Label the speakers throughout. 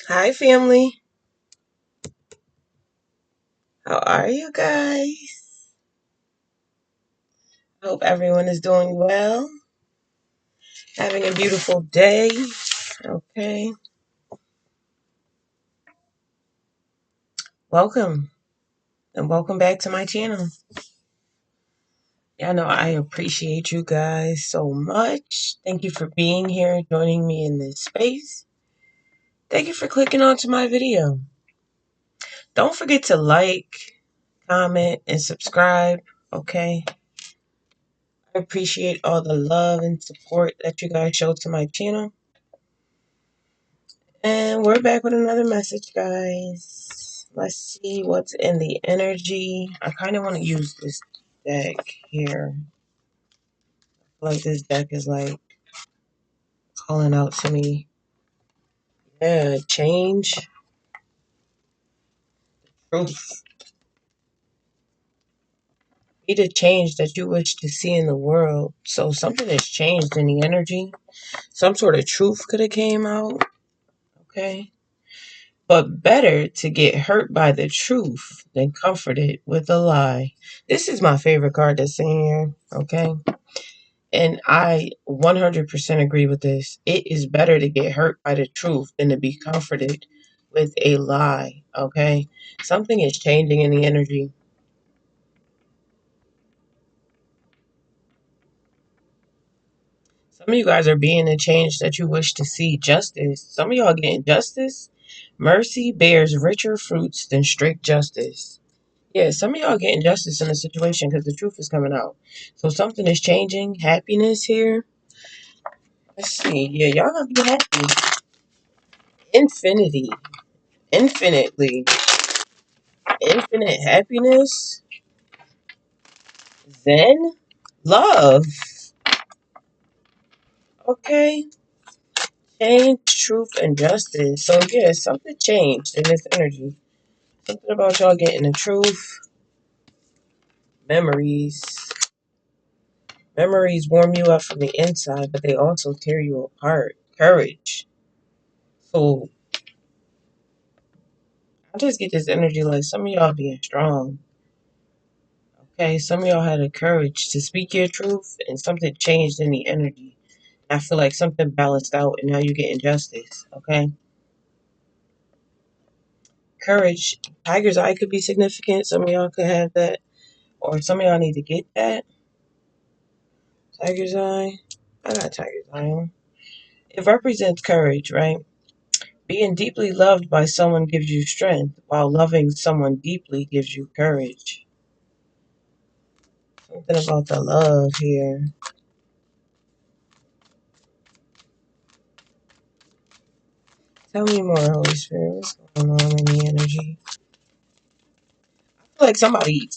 Speaker 1: Hi, family. How are you guys? Hope everyone is doing well, having a beautiful day. Okay, welcome and welcome back to my channel. Know I appreciate you guys so much. Thank you for being here, joining me in this space. Thank you for clicking onto my video. Don't forget to like, comment, and subscribe. Okay, I appreciate all the love and support that you guys show to my channel. And we're back with another message, guys. Let's see what's in the energy. I kind of want to use this deck here. I feel like this deck is like calling out to me. Yeah, change, truth. Be the change that you wish to see in the world. So something has changed in the energy. Some sort of truth could have came out. Okay. But better to get hurt by the truth than comforted with a lie. This is my favorite card that's in here. Okay. And I 100% agree with this. It is better to get hurt by the truth than to be comforted with a lie. Okay. Something is changing in the energy. Some of you guys are being the change that you wish to see. Justice. Some of y'all getting justice. Mercy bears richer fruits than strict justice. Yeah, some of y'all getting justice in the situation because the truth is coming out. So something is changing. Happiness here. Let's see. Yeah, y'all gonna be happy. Infinity. Infinitely. Infinite happiness. Zen. Love. Okay. Change, truth, and justice. So yeah, something changed in this energy. Something about y'all getting the truth. Memories. Memories warm you up from the inside, but they also tear you apart. Courage. So I just get this energy like some of y'all being strong. Okay, some of y'all had the courage to speak your truth and something changed in the energy. I feel like something balanced out and now you're getting justice. Okay. Courage. Tiger's eye could be significant. Some of y'all could have that. Or some of y'all need to get that. Tiger's eye. I got tiger's eye on. It represents courage, right? Being deeply loved by someone gives you strength, while loving someone deeply gives you courage. Something about the love here. Tell me more, Holy Spirit. What's going on in the energy? I feel like somebody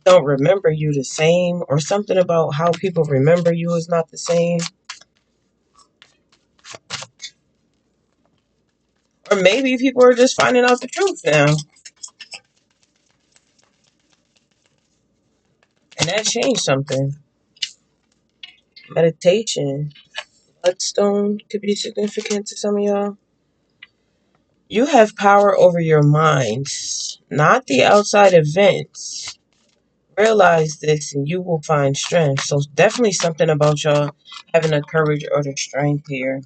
Speaker 1: don't remember you the same, or something about how people remember you is not the same. Or maybe people are just finding out the truth now. And that changed something. Meditation. Bloodstone could be significant to some of y'all. You have power over your minds, not the outside events. Realize this and you will find strength. So definitely something about y'all having the courage or the strength here.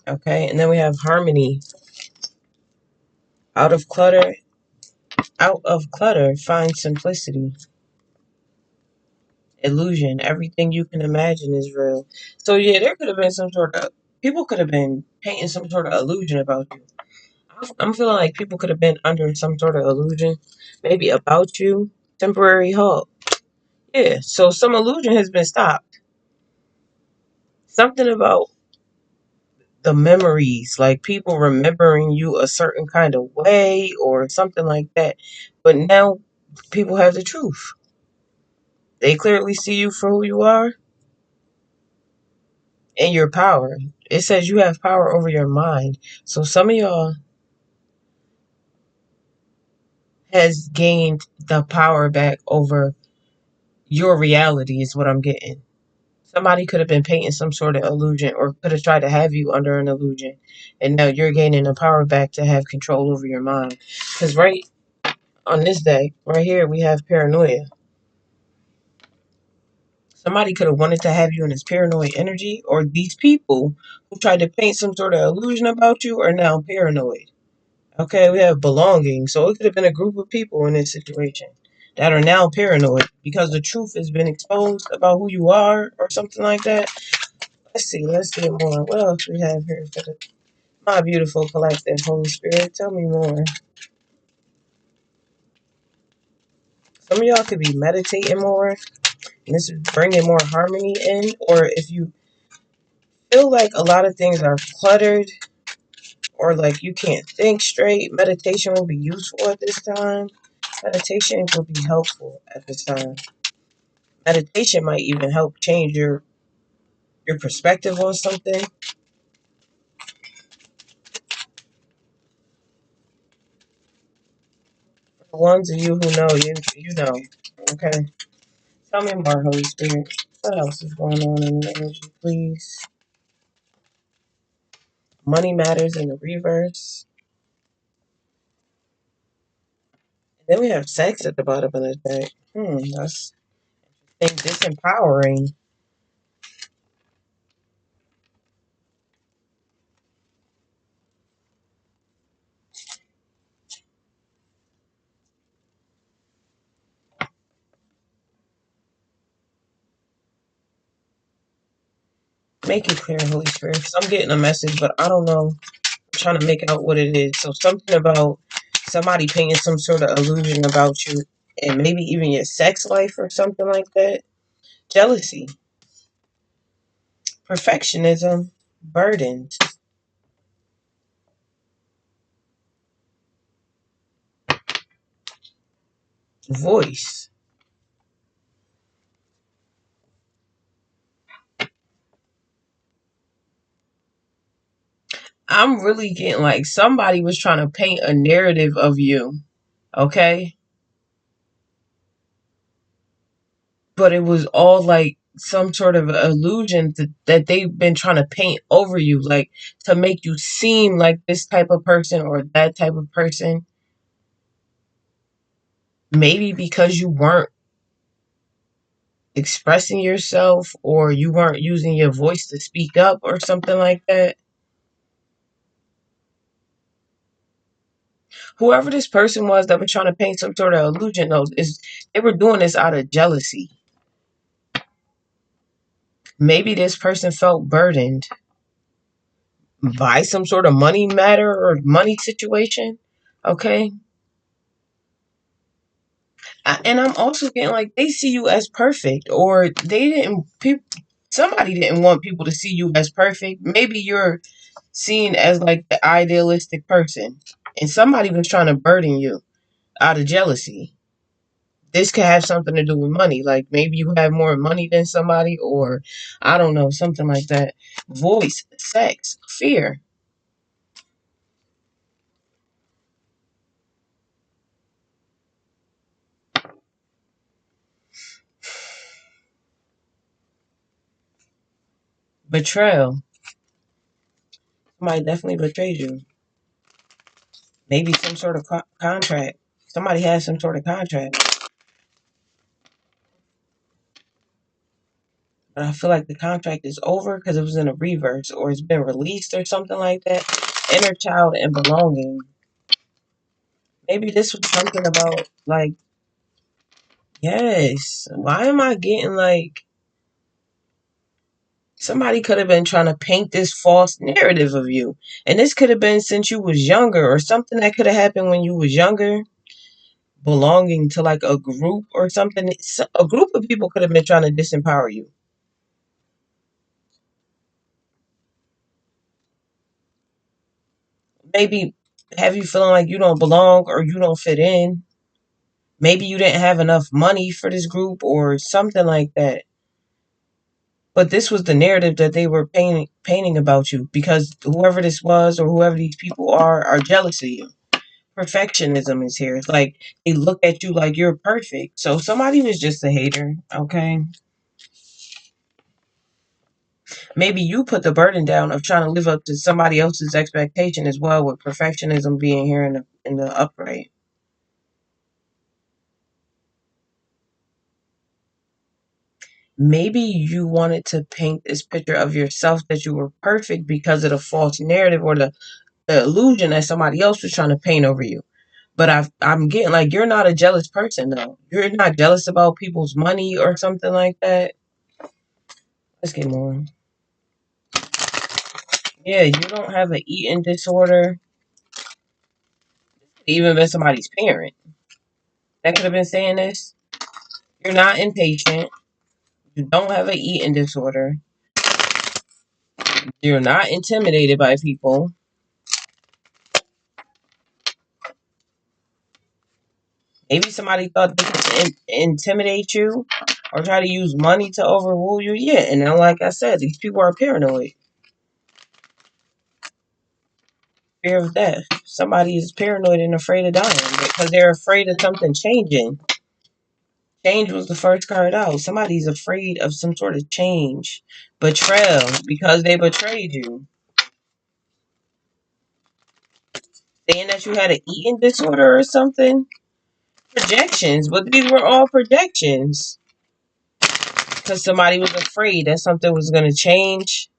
Speaker 1: Okay, and then we have harmony. Out of clutter, find simplicity. Illusion. Everything you can imagine is real. So yeah, there could have been some sort of people could have been painting some sort of illusion about you. I'm feeling like people could have been under some sort of illusion, maybe about you. Temporary halt. Yeah, so some illusion has been stopped. Something about the memories, like people remembering you a certain kind of way or something like that. But now people have the truth. They clearly see you for who you are and your power. It says you have power over your mind. So some of y'all has gained the power back over your reality is what I'm getting. Somebody could have been painting some sort of illusion or could have tried to have you under an illusion. And now you're gaining the power back to have control over your mind. Because right on this day, right here, we have paranoia. Somebody could have wanted to have you in this paranoid energy, or these people who tried to paint some sort of illusion about you are now paranoid. Okay, we have belonging. So it could have been a group of people in this situation that are now paranoid because the truth has been exposed about who you are or something like that. Let's see more. What else we have here for my beautiful collective Holy Spirit? Tell me more. Some of y'all could be meditating more, and this is bringing more harmony in. Or if you feel like a lot of things are cluttered, or like you can't think straight, meditation will be useful at this time. Meditation will be helpful at this time. Meditation might even help change your perspective on something. For the ones of you who know, you know. Okay. Tell me more, Holy Spirit. What else is going on in the energy, please? Money matters in the reverse. And then we have sex at the bottom of the deck. That's disempowering. Make it clear, Holy Spirit, because I'm getting a message, but I don't know. I'm trying to make out what it is. So something about somebody painting some sort of illusion about you, and maybe even your sex life or something like that. Jealousy, perfectionism, burdens, voice. I'm really getting like somebody was trying to paint a narrative of you, okay? But it was all like some sort of illusion that they've been trying to paint over you, like to make you seem like this type of person or that type of person. Maybe because you weren't expressing yourself or you weren't using your voice to speak up or something like that. Whoever this person was that was trying to paint some sort of illusion, though, is they were doing this out of jealousy. Maybe this person felt burdened by some sort of money matter or money situation. Okay. And I'm also getting like they see you as perfect, or they didn't. Somebody didn't want people to see you as perfect. Maybe you're seen as like the idealistic person, and somebody was trying to burden you out of jealousy. This could have something to do with money. Like maybe you have more money than somebody, or I don't know, something like that. Voice, sex, fear, betrayal. Somebody definitely betrayed you. Maybe some sort of contract. Somebody has some sort of contract. But I feel like the contract is over because it was in a reverse or it's been released or something like that. Inner child and belonging. Maybe this was something about like, yes. Why am I getting like somebody could have been trying to paint this false narrative of you. And this could have been since you was younger or something that could have happened when you was younger, belonging to like a group or something. A group of people could have been trying to disempower you. Maybe have you feeling like you don't belong or you don't fit in. Maybe you didn't have enough money for this group or something like that. But this was the narrative that they were painting about you because whoever this was or whoever these people are jealous of you. Perfectionism is here. It's like they look at you like you're perfect. So somebody was just a hater, okay? Maybe you put the burden down of trying to live up to somebody else's expectation as well, with perfectionism being here in the upright. Maybe you wanted to paint this picture of yourself that you were perfect because of the false narrative or the illusion that somebody else was trying to paint over you. But I'm getting like you're not a jealous person though. You're not jealous about people's money or something like that. Let's get more. Yeah, you don't have an eating disorder. Even been somebody's parent that could have been saying this. You're not impatient. You don't have an eating disorder. You're not intimidated by people. Maybe somebody thought they could intimidate you or try to use money to overrule you. Yeah, and then like I said, these people are paranoid. Fear of death. Somebody is paranoid and afraid of dying because they're afraid of something changing. Change was the first card out. Somebody's afraid of some sort of change. Betrayal because they betrayed you. Saying that you had an eating disorder or something. Projections, but these were all projections. Because somebody was afraid that something was going to change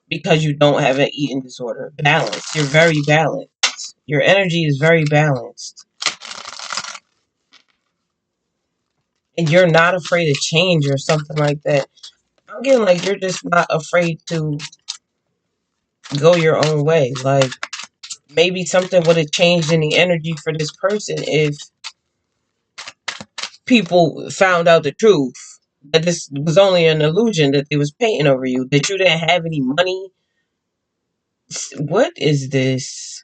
Speaker 1: because you don't have an eating disorder. Balanced. You're very balanced. Your energy is very balanced. And you're not afraid of change or something like that. I'm getting like you're just not afraid to go your own way. Like maybe something would have changed in the energy for this person if people found out the truth. That this was only an illusion that they was painting over you. That you didn't have any money. What is this?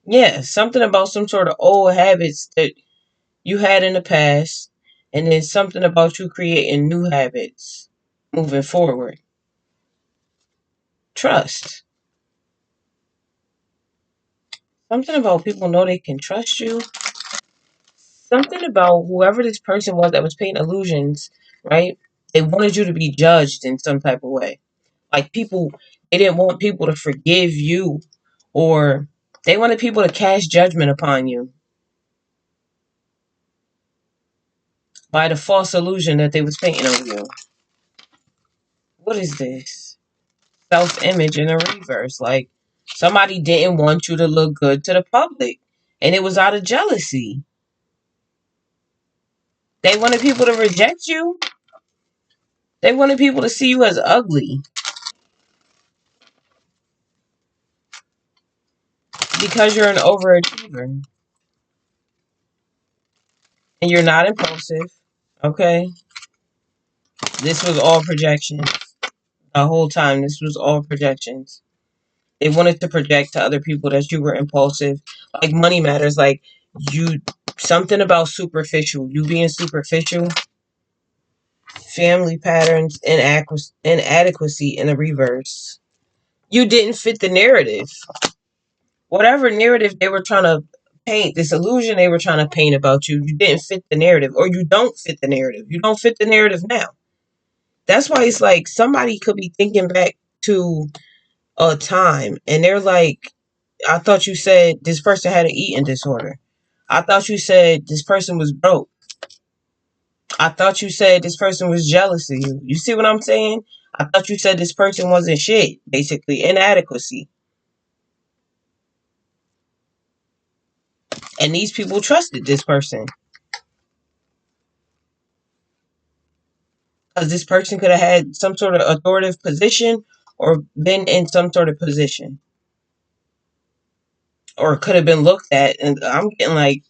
Speaker 1: Yeah, something about some sort of old habits that you had in the past, and then something about you creating new habits moving forward. Trust. Something about people know they can trust you. Something about whoever this person was that was painting illusions, right? They wanted you to be judged in some type of way. Like people, they didn't want people to forgive you, or they wanted people to cast judgment upon you by the false illusion that they was painting on you. What is this? Self-image in a reverse. Like somebody didn't want you to look good to the public, and it was out of jealousy. They wanted people to reject you. They wanted people to see you as ugly because you're an overachiever and you're not impulsive. Okay, this was all projections. The whole time, this was all projections. They wanted to project to other people that you were impulsive. Like money matters. Like you, something about superficial. You being superficial. Family patterns, inadequacy in the reverse. You didn't fit the narrative. Whatever narrative they were trying to paint, this illusion they were trying to paint about you, you didn't fit the narrative, or you don't fit the narrative. You don't fit the narrative now. That's why it's like somebody could be thinking back to a time and they're like, I thought you said this person had an eating disorder. I thought you said this person was broke. I thought you said this person was jealous of you. You see what I'm saying? I thought you said this person wasn't shit. Basically, inadequacy. And these people trusted this person. Because this person could have had some sort of authoritative position or been in some sort of position. Or could have been looked at. And I'm getting like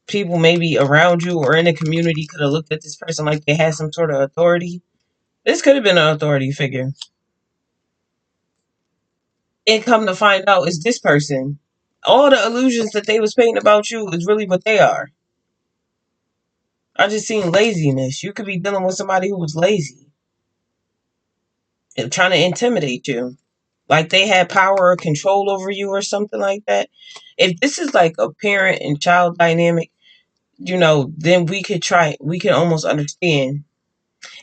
Speaker 1: people maybe around you or in the community could have looked at this person like they had some sort of authority. This could have been an authority figure. And come to find out, it's this person. All the illusions that they was painting about you is really what they are. I just seen laziness. You could be dealing with somebody who was lazy and trying to intimidate you. Like they had power or control over you or something like that. If this is like a parent and child dynamic, then we can almost understand.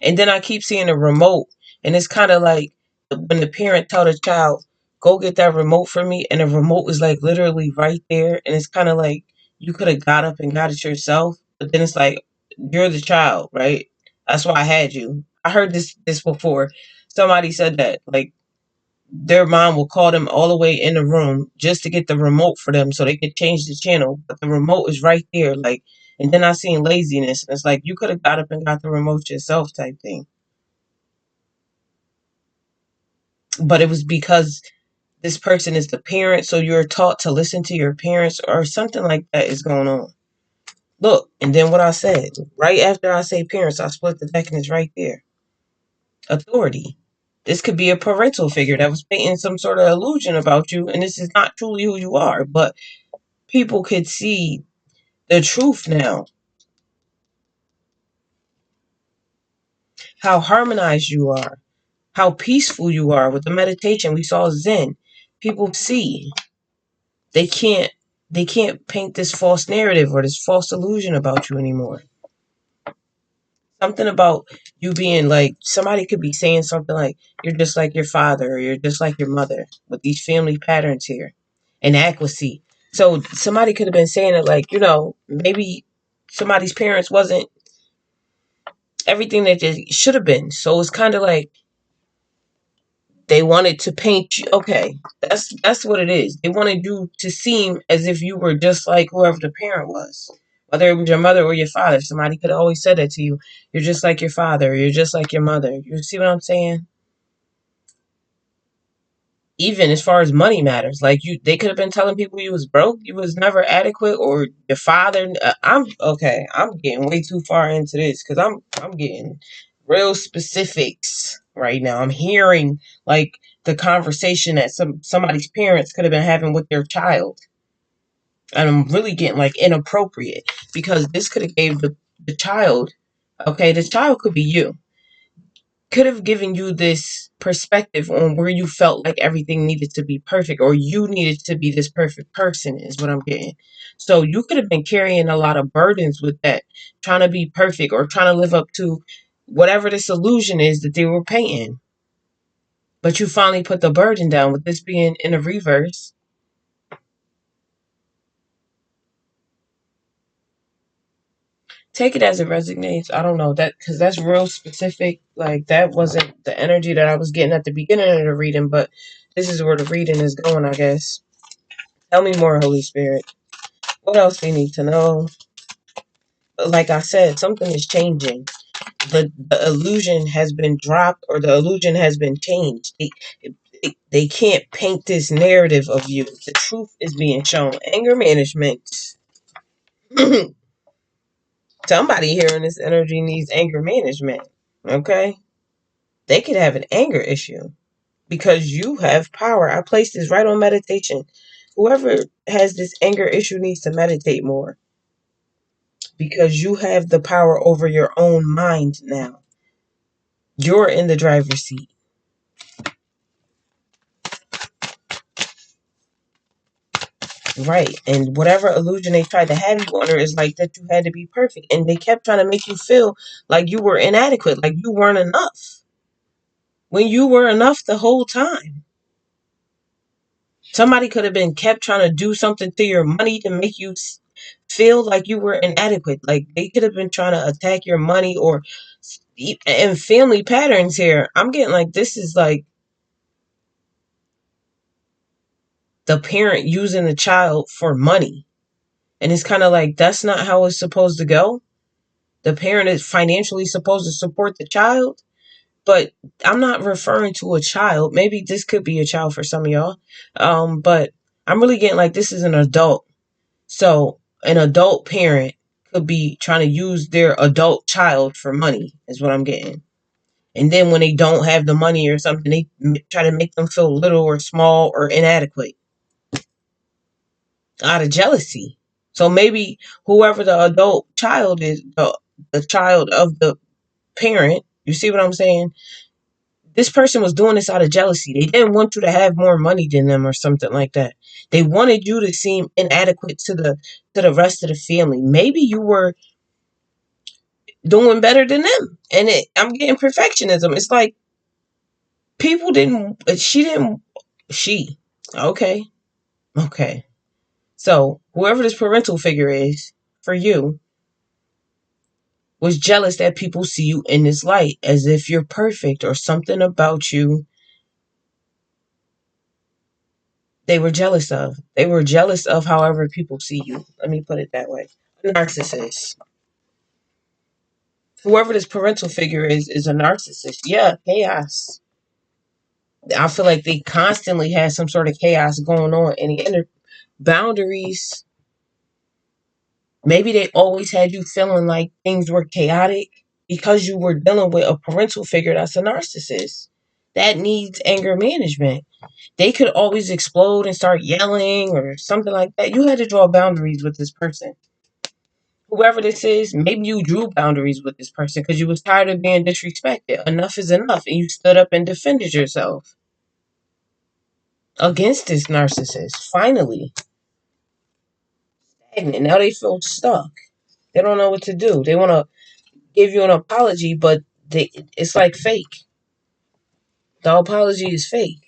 Speaker 1: And then I keep seeing a remote, and it's kind of like when the parent tell the child, "Go get that remote for me," and the remote is like literally right there, and it's kind of like you could have got up and got it yourself, but then it's like you're the child, right? That's why I had you. I heard this before. Somebody said that like their mom will call them all the way in the room just to get the remote for them so they could change the channel, but the remote is right there, like. And then I seen laziness, and it's like you could have got up and got the remote yourself, type thing. But it was because this person is the parent, so you're taught to listen to your parents or something like that is going on. Look, and then what I said, right after I say parents, I split the deck and it's right there. Authority. This could be a parental figure that was painting some sort of illusion about you, and this is not truly who you are, but people could see the truth now. How harmonized you are, how peaceful you are with the meditation. We saw Zen. People see. They can't they can't paint this false narrative or this false illusion about you anymore. Something about you being like somebody could be saying something like you're just like your father or you're just like your mother with these family patterns here. Inadequacy. So somebody could have been saying it like, maybe somebody's parents wasn't everything that they should have been. So it's kind of like they wanted to paint you. Okay, that's what it is. They wanted you to seem as if you were just like whoever the parent was, whether it was your mother or your father. Somebody could have always said that to you. You're just like your father. You're just like your mother. You see what I'm saying? Even as far as money matters, like they could have been telling people you was broke, you was never adequate, or your father. I'm okay. I'm getting way too far into this because I'm getting real specifics right now. I'm hearing like the conversation that somebody's parents could have been having with their child, and I'm really getting like inappropriate because this could have gave the child. Okay, the child could be you, could have given you this perspective on where you felt like everything needed to be perfect or you needed to be this perfect person is what I'm getting. So you could have been carrying a lot of burdens with that, trying to be perfect or trying to live up to whatever this illusion is that they were painting. But you finally put the burden down with this being in a reverse. Take it as it resonates. I don't know that because that's real specific. Like that wasn't the energy that I was getting at the beginning of the reading, but this is where the reading is going, I guess. Tell me more, Holy Spirit. What else do you need to know? Like I said, something is changing. The illusion has been dropped or the illusion has been changed. They can't paint this narrative of you. The truth is being shown. Anger management. Somebody here in this energy needs anger management. Okay? They could have an anger issue because you have power. I placed this right on meditation. Whoever has this anger issue needs to meditate more because you have the power over your own mind now. You're in the driver's seat. Right. And whatever illusion they tried to have you under is like that you had to be perfect. And they kept trying to make you feel like you were inadequate, like you weren't enough. When you were enough the whole time. Somebody could have been kept trying to do something to your money to make you feel like you were inadequate. Like they could have been trying to attack your money or and family patterns here. I'm getting like this is like the parent using the child for money. And it's kind of like that's not how it's supposed to go. The parent is financially supposed to support the child, but I'm not referring to a child. Maybe this could be a child for some of y'all. But I'm really getting like this is an adult. So an adult parent could be trying to use their adult child for money, is what I'm getting. And then when they don't have the money or something, they try to make them feel little or small or inadequate out of jealousy. So maybe whoever the adult child is, the child of the parent, you see what I'm saying? This person was doing this out of jealousy. They didn't want you to have more money than them or something like that. They wanted you to seem inadequate to the rest of the family. Maybe you were doing better than them. And I'm getting perfectionism. It's like people didn't she okay. Okay. So whoever this parental figure is for you was jealous that people see you in this light as if you're perfect or something about you they were jealous of. They were jealous of however people see you. Let me put it that way. A narcissist. Whoever this parental figure is a narcissist. Yeah, chaos. I feel like they constantly had some sort of chaos going on and the boundaries. Maybe they always had you feeling like things were chaotic because you were dealing with a parental figure that's a narcissist. That needs anger management. They could always explode and start yelling or something like that. You had to draw boundaries with this person. Whoever this is, maybe you drew boundaries with this person because you was tired of being disrespected. Enough is enough, and you stood up and defended yourself against this narcissist. Finally, stagnant. Now they feel stuck. They don't know what to do. They want to give you an apology, but it's like fake. The apology is fake.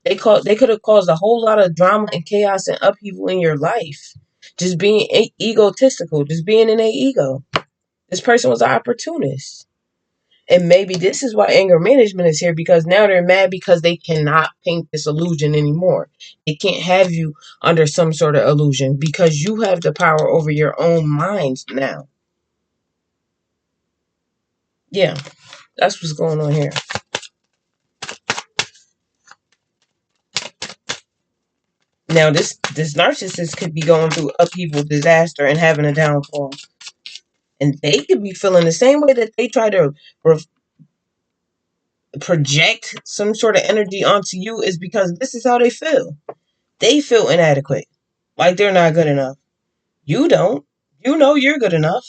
Speaker 1: They could have caused a whole lot of drama and chaos and upheaval in your life. Just being egotistical, just being in a ego. This person was an opportunist. And maybe this is why anger management is here because now they're mad because they cannot paint this illusion anymore. They can't have you under some sort of illusion because you have the power over your own minds now. Yeah, that's what's going on here. Now this narcissist could be going through upheaval, disaster, and having a downfall. And they could be feeling the same way that they try to re- project some sort of energy onto you is because this is how they feel. They feel inadequate, like they're not good enough. You don't. You know you're good enough.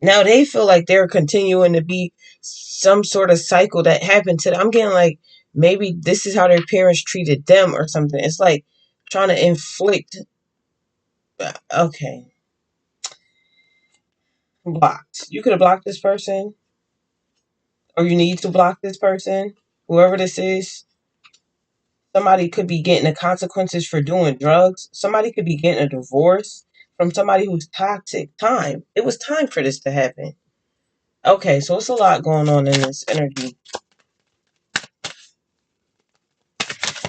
Speaker 1: Now they feel like they're continuing to be some sort of cycle that happened to them. I'm getting like maybe this is how their parents treated them or something. It's like trying to inflict. Okay, blocked. You could have blocked this person, or you need to block this person, whoever this is. Somebody could be getting the consequences for doing drugs. Somebody could be getting a divorce from somebody who's toxic. Time. It was time for this to happen. Okay, so it's a lot going on in this energy.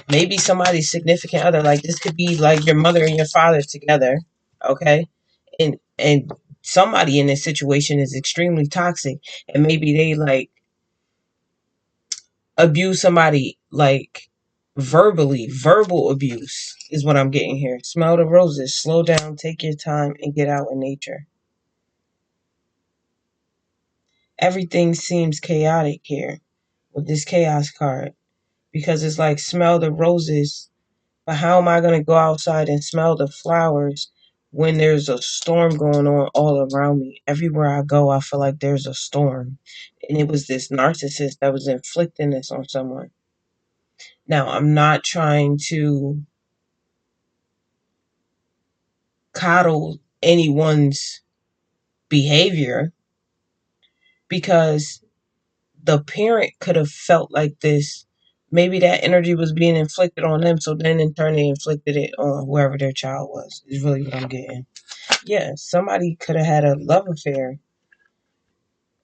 Speaker 1: Maybe somebody's significant other, like this could be like your mother and your father together. Okay, and somebody in this situation is extremely toxic, and maybe they like abuse somebody like verbally. Verbal abuse is what I'm getting here. Smell the roses, slow down, take your time, and get out in nature. Everything seems chaotic here with this chaos card because it's like smell the roses, but how am I going to go outside and smell the flowers when there's a storm going on all around me? Everywhere I go, I feel like there's a storm. And it was this narcissist that was inflicting this on someone. Now, I'm not trying to coddle anyone's behavior because the parent could have felt like this. Maybe that energy was being inflicted on them, so then in turn they inflicted it on whoever their child was, is really what I'm getting. Yeah, somebody could have had a love affair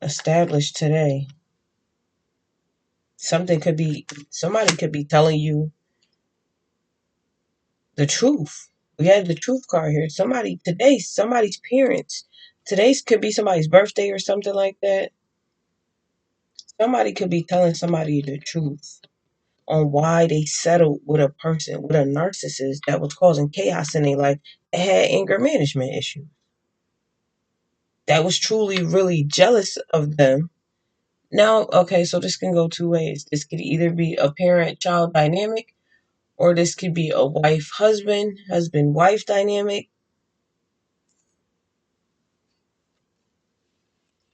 Speaker 1: established today. Somebody could be telling you the truth. We had the truth card here. Somebody's parents. Today's could be somebody's birthday or something like that. Somebody could be telling somebody the truth on why they settled with a person, with a narcissist that was causing chaos in their life and had anger management issues. That was truly really jealous of them. Now, okay, so this can go two ways. This could either be a parent child dynamic, or this could be a wife husband, husband wife dynamic.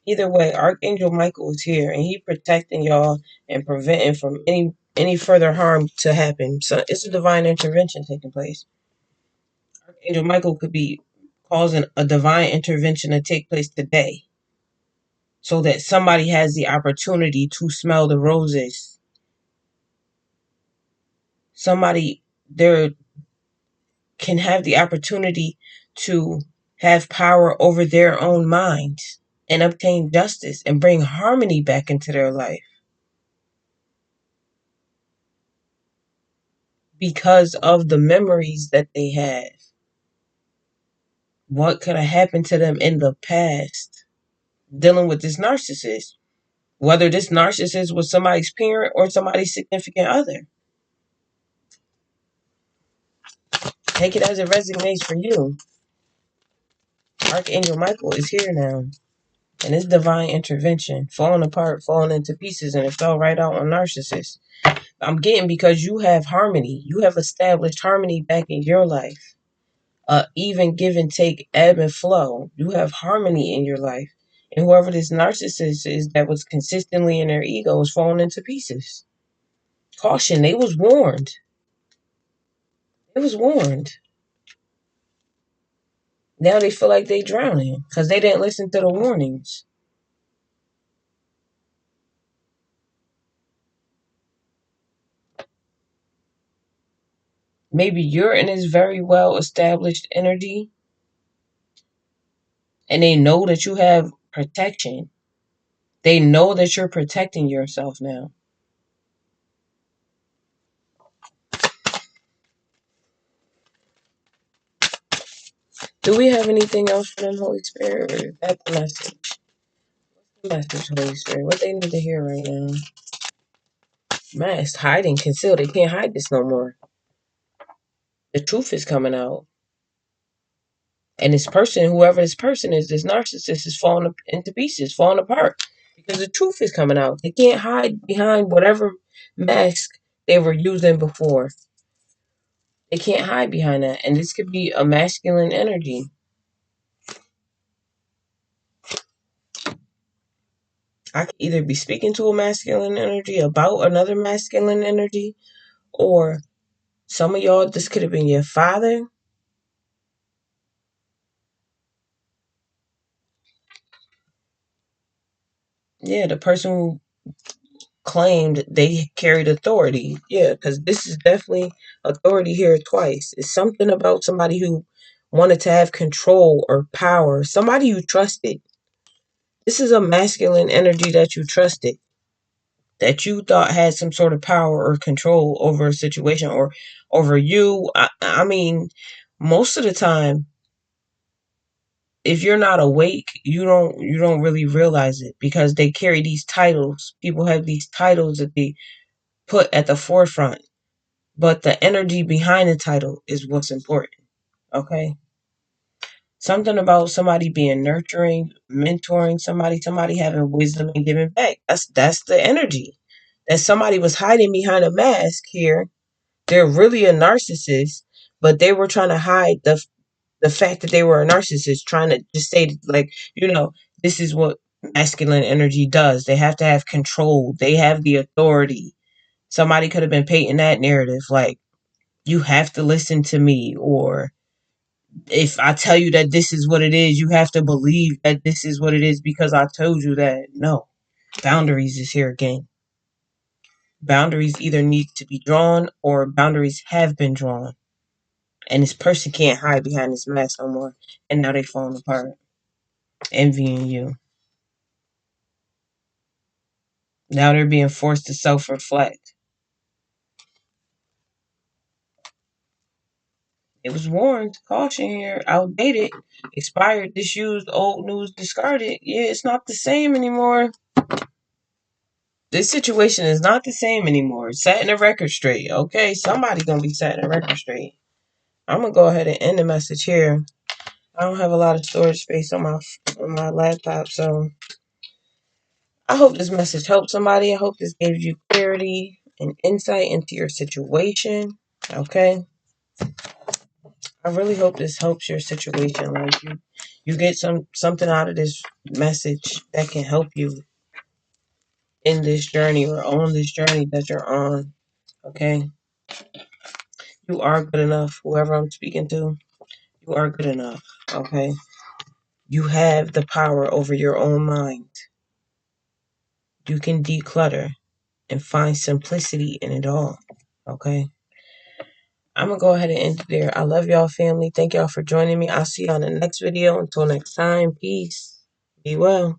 Speaker 1: Either way, Archangel Michael is here and he protecting y'all and preventing from any further harm to happen. So it's a divine intervention taking place. Archangel Michael could be causing a divine intervention to take place today so that somebody has the opportunity to smell the roses. Somebody there can have the opportunity to have power over their own minds and obtain justice and bring harmony back into their life because of the memories that they have. What could have happened to them in the past dealing with this narcissist? Whether this narcissist was somebody's parent or somebody's significant other. Take it as it resonates for you. Archangel Michael is here now. And it's divine intervention, falling apart, falling into pieces, and it fell right out on narcissists. I'm getting because you have harmony. You have established harmony back in your life. Even give and take, ebb and flow. You have harmony in your life. And whoever this narcissist is that was consistently in their ego is falling into pieces. Caution, they was warned. They was warned. Now they feel like they drowning because they didn't listen to the warnings. Maybe you're in this very well established energy and they know that you have protection. They know that you're protecting yourself now. Do we have anything else for them, Holy Spirit? Or is that the message? What's the message, Holy Spirit? What they need to hear right now? Masked, hiding, concealed. They can't hide this no more. The truth is coming out. And this person, whoever this person is, this narcissist is falling into pieces, falling apart. Because the truth is coming out. They can't hide behind whatever mask they were using before. They can't hide behind that. And this could be a masculine energy. I could either be speaking to a masculine energy about another masculine energy, or some of y'all, this could have been your father. Yeah, the person who claimed they carried authority. Yeah, because this is definitely authority here twice. It's something about somebody who wanted to have control or power, somebody you trusted. This is a masculine energy that you trusted, that you thought had some sort of power or control over a situation or over you. I mean, most of the time, if you're not awake, you don't really realize it because they carry these titles. People have these titles that they put at the forefront, but the energy behind the title is what's important. Okay? Something about somebody being nurturing, mentoring somebody having wisdom and giving back. That's the energy. That somebody was hiding behind a mask here. They're really a narcissist, but they were trying to hide the fact that they were a narcissist, trying to just say like, this is what masculine energy does. They have to have control. They have the authority. Somebody could have been painting that narrative like, you have to listen to me, or if I tell you that this is what it is, you have to believe that this is what it is because I told you that. No. Boundaries is here again. Boundaries either need to be drawn or boundaries have been drawn. And this person can't hide behind this mask no more. And now they falling apart. Envying you. Now they're being forced to self-reflect. It was warned. Caution here. Outdated. Expired. Disused. Old news. Discarded. Yeah, it's not the same anymore. This situation is not the same anymore. Setting the record straight. Okay, somebody gonna be setting the record straight. I'm gonna go ahead and end the message here. I don't have a lot of storage space on my laptop, so I hope this message helped somebody. I hope this gave you clarity and insight into your situation. Okay. I really hope this helps your situation. Like you get something out of this message that can help you in this journey or on this journey that you're on. Okay? You are good enough. Whoever I'm speaking to, you are good enough. Okay? You have the power over your own mind. You can declutter and find simplicity in it all. Okay? I'm going to go ahead and end it there. I love y'all, family. Thank y'all for joining me. I'll see you on the next video. Until next time, peace. Be well.